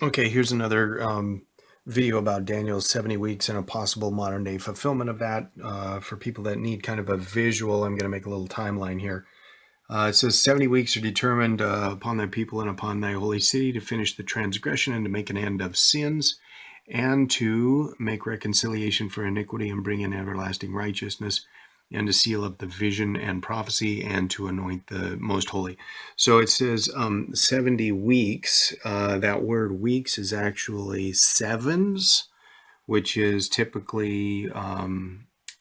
Okay, here's another video about Daniel's 70 weeks and a possible modern day fulfillment of that. For people that need kind of a visual, I'm going to make a little timeline here. It says 70 weeks are determined upon thy people and upon thy holy city to finish the transgression and to make an end of sins and to make reconciliation for iniquity and bring in everlasting righteousness and to seal up the vision and prophecy and to anoint the most holy. So it says 70 weeks. That word weeks is actually sevens, which is typically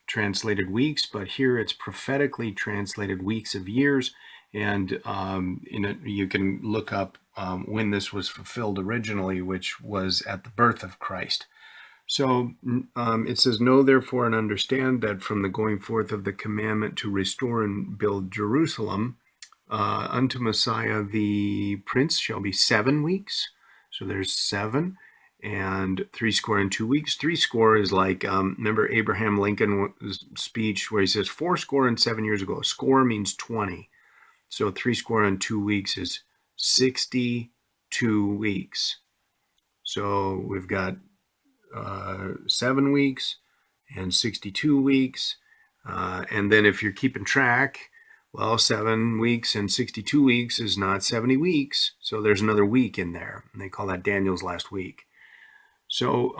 translated weeks, but here it's prophetically translated weeks of years. And you can look up when this was fulfilled originally, which was at the birth of Christ. So it says, know therefore and understand that from the going forth of the commandment to restore and build Jerusalem unto Messiah the Prince shall be 7 weeks. So there's 7 and 62 weeks. 60 is like, remember Abraham Lincoln's speech where he says 70 years ago. Score means 20. So 62 weeks is 62 weeks. So we've got 7 weeks and 62 weeks. And then if you're keeping track, well, 7 weeks and 62 weeks is not 70 weeks. So there's another week in there. And they call that Daniel's last week. So,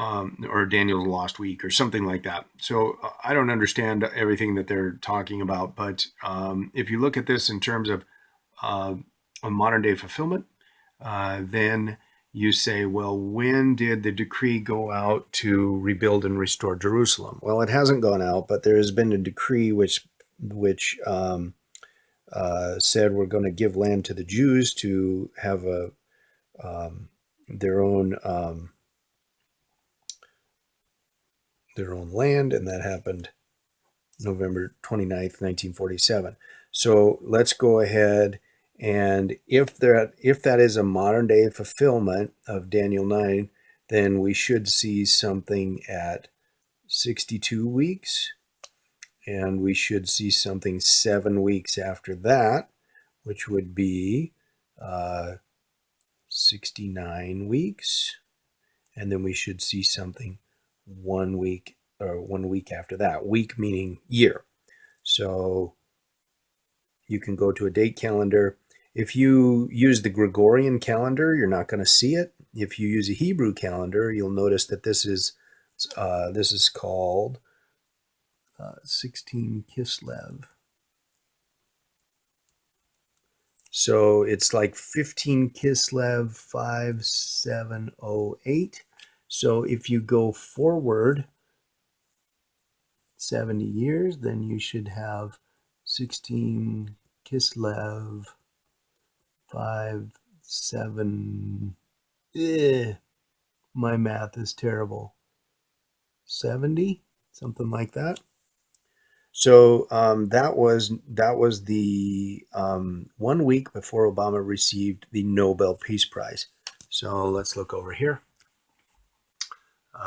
or Daniel's lost week or something like that. So I don't understand everything that they're talking about. But if you look at this in terms of a modern day fulfillment, then you say, well, when did the decree go out to rebuild and restore Jerusalem? Well, it hasn't gone out, but there has been a decree which said we're going to give land to the Jews to have their own land, and that happened November 29th, 1947. So let's go ahead. And if that is a modern day fulfillment of Daniel 9, then we should see something at 62 weeks, and we should see something 7 weeks after that, which would be 69 weeks, and then we should see something 1 week or 1 week after that. Week meaning year. So you can go to a date calendar. If you use the Gregorian calendar, you're not going to see it. If you use a Hebrew calendar, you'll notice that this is called 16 Kislev. So it's like 15 Kislev 5708. So if you go forward 70 years, then you should have 16 Kislev 57. My math is terrible. 70, something like that. So that was the 1 week before Obama received the Nobel Peace Prize. So let's look over here.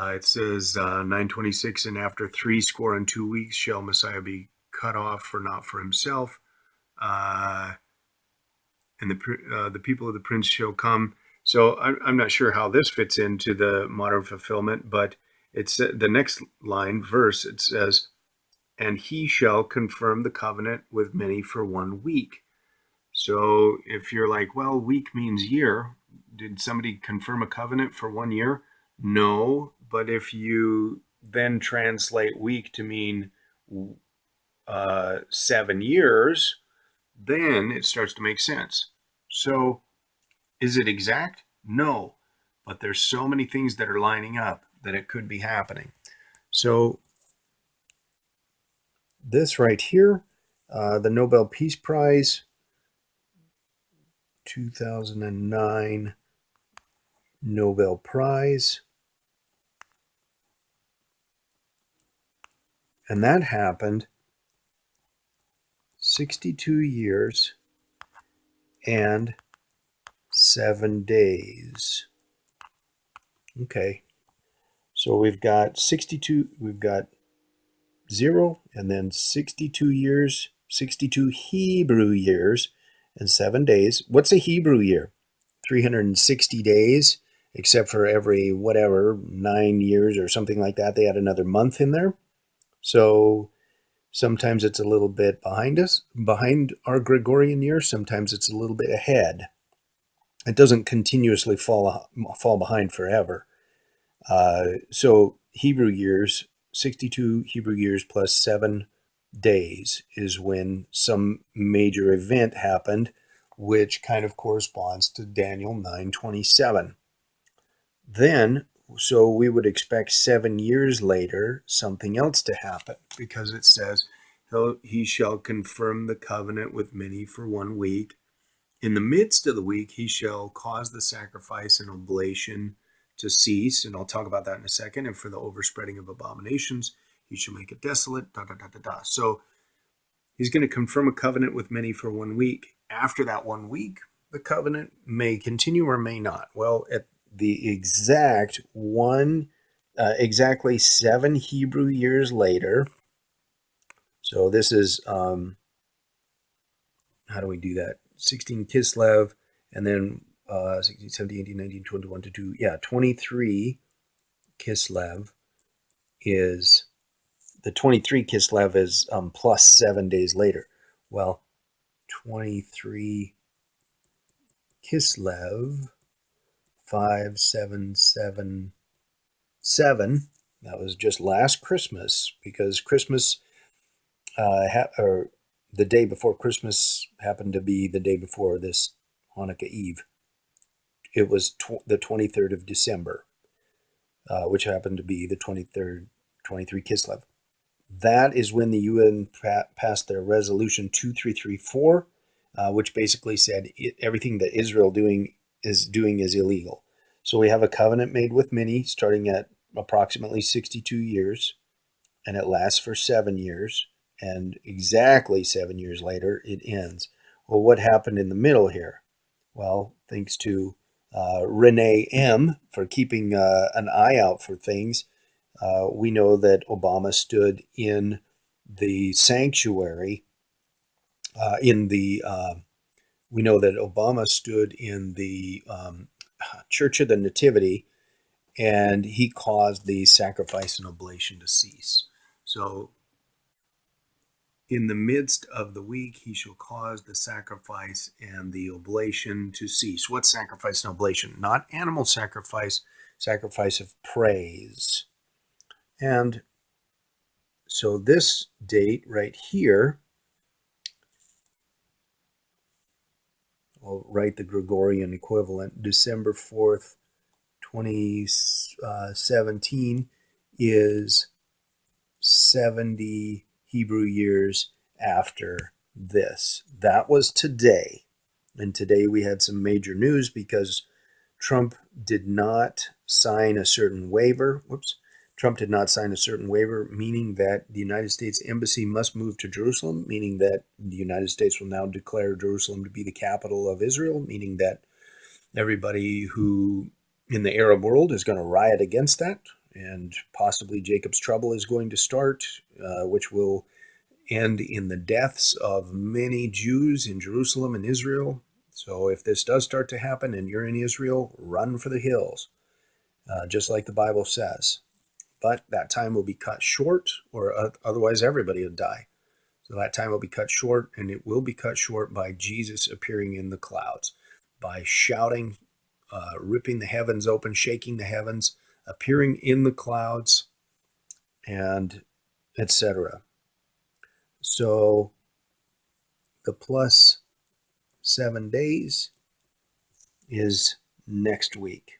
It says 926, and after 62 weeks shall Messiah be cut off, for not for himself, and the people of the prince shall come. So I'm not sure how this fits into the modern fulfillment, but it's the next line verse. It says, and he shall confirm the covenant with many for 1 week. So if you're like, well, week means year, did somebody confirm a covenant for 1 year? No, but if you then translate week to mean 7 years, then it starts to make sense. So is it exact? No, but there's so many things that are lining up that it could be happening. So this right here, the Nobel Peace Prize, 2009 Nobel Prize. And that happened 62 years and 7 days. Okay. So we've got 62, we've got 0, and then 62 years, 62 Hebrew years and 7 days. What's a Hebrew year? 360 days except for every, whatever, 9 years or something like that, they add another month in there. So sometimes it's a little bit behind our Gregorian year. Sometimes it's a little bit ahead. It doesn't continuously fall behind forever. So Hebrew years, 62 Hebrew years plus 7 days is when some major event happened, which kind of corresponds to Daniel 9:27. Then, so we would expect 7 years later something else to happen, because it says, he shall confirm the covenant with many for 1 week. In the midst of the week, he shall cause the sacrifice and oblation to cease. And I'll talk about that in a second. And for the overspreading of abominations, he shall make it desolate. Da, da, da, da, da. So he's going to confirm a covenant with many for 1 week. After that 1 week, the covenant may continue or may not. Well, at the exactly 7 Hebrew years later. So this is, how do we do that? 16 Kislev, and then 16, 17, 18, 19, 21 to 2. Yeah, 23 Kislev is, the 23 Kislev is plus 7 days later. Well, 23 Kislev, 5777. That was just last Christmas, because Christmas, or the day before Christmas happened to be the day before this Hanukkah Eve. It was the 23rd of December, which happened to be the 23rd, 23 Kislev. That is when the UN passed their resolution 2334, which basically said everything that Israel is doing is illegal. So we have a covenant made with many, starting at approximately 62 years, and it lasts for 7 years, and exactly 7 years later, it ends. Well, what happened in the middle here? Well, thanks to Renee M. for keeping an eye out for things, we know that Obama stood in the sanctuary. We know that Obama stood in the Church of the Nativity, and he caused the sacrifice and oblation to cease. So, in the midst of the week, he shall cause the sacrifice and the oblation to cease. What sacrifice and oblation? Not animal sacrifice, sacrifice of praise. And so this date right here, I'll write the Gregorian equivalent, December 4th, 2017, is 70 Hebrew years after this. That was today. And today we had some major news because Trump did not sign a certain waiver. Trump did not sign a certain waiver, meaning that the United States Embassy must move to Jerusalem, meaning that the United States will now declare Jerusalem to be the capital of Israel, meaning that everybody who in the Arab world is going to riot against that, and possibly Jacob's trouble is going to start, which will end in the deaths of many Jews in Jerusalem and Israel. So if this does start to happen and you're in Israel, run for the hills, just like the Bible says. But that time will be cut short, or otherwise everybody will die. So that time will be cut short, and it will be cut short by Jesus appearing in the clouds, by shouting, ripping the heavens open, shaking the heavens, appearing in the clouds, and etc. So the plus 7 days is next week.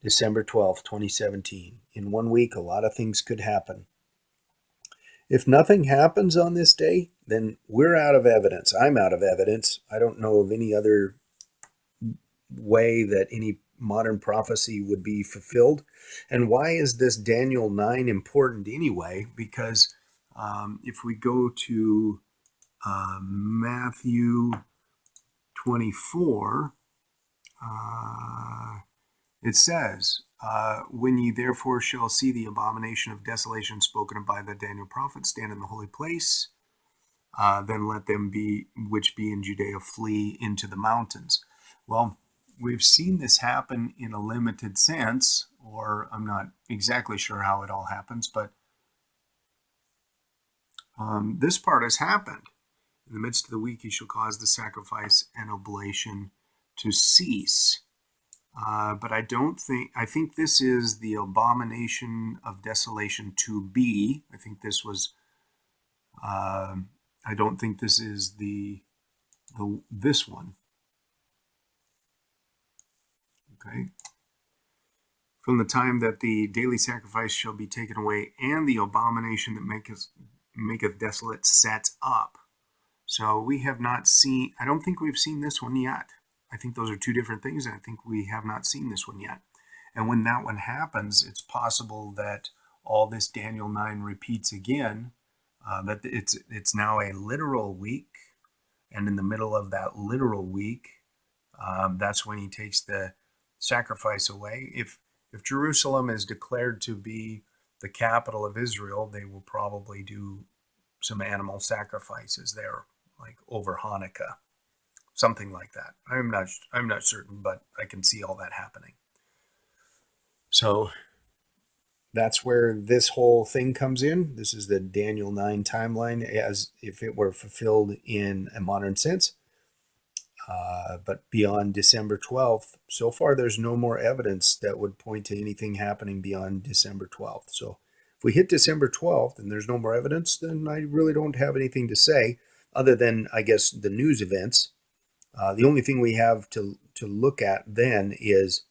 December 12th, 2017. In 1 week, a lot of things could happen. If nothing happens on this day, then we're out of evidence. I'm out of evidence. I don't know of any other way that any modern prophecy would be fulfilled. And why is this Daniel 9 important anyway? Because if we go to Matthew 24, it says, when ye therefore shall see the abomination of desolation spoken of by the Daniel prophet stand in the holy place, then let them be which be in Judea flee into the mountains. Well, we've seen this happen in a limited sense, or I'm not exactly sure how it all happens, but this part has happened. In the midst of the week, you shall cause the sacrifice and oblation to cease. But I think this is the abomination of desolation to be. I think this was, I don't think this is this one. Okay. From the time that the daily sacrifice shall be taken away, and the abomination that maketh desolate set up. So we have not seen, I don't think we've seen this one yet. I think those are two different things, and I think we have not seen this one yet. And when that one happens, it's possible that all this Daniel 9 repeats again, that it's now a literal week, and in the middle of that literal week, that's when he takes the sacrifice away. If Jerusalem is declared to be the capital of Israel, they will probably do some animal sacrifices there, like over Hanukkah, something like that. I'm not certain, but I can see all that happening. So that's where this whole thing comes in. This is the Daniel 9 timeline as if it were fulfilled in a modern sense. But beyond December 12th, so far there's no more evidence that would point to anything happening beyond December 12th. So if we hit December 12th and there's no more evidence, then I really don't have anything to say other than, I guess, the news events. The only thing we have to look at then is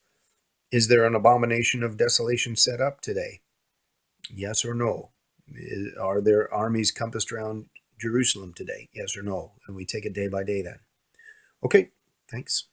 there an abomination of desolation set up today? Yes or no? Are there armies compassed around Jerusalem today? Yes or no? And we take it day by day then. Okay, thanks.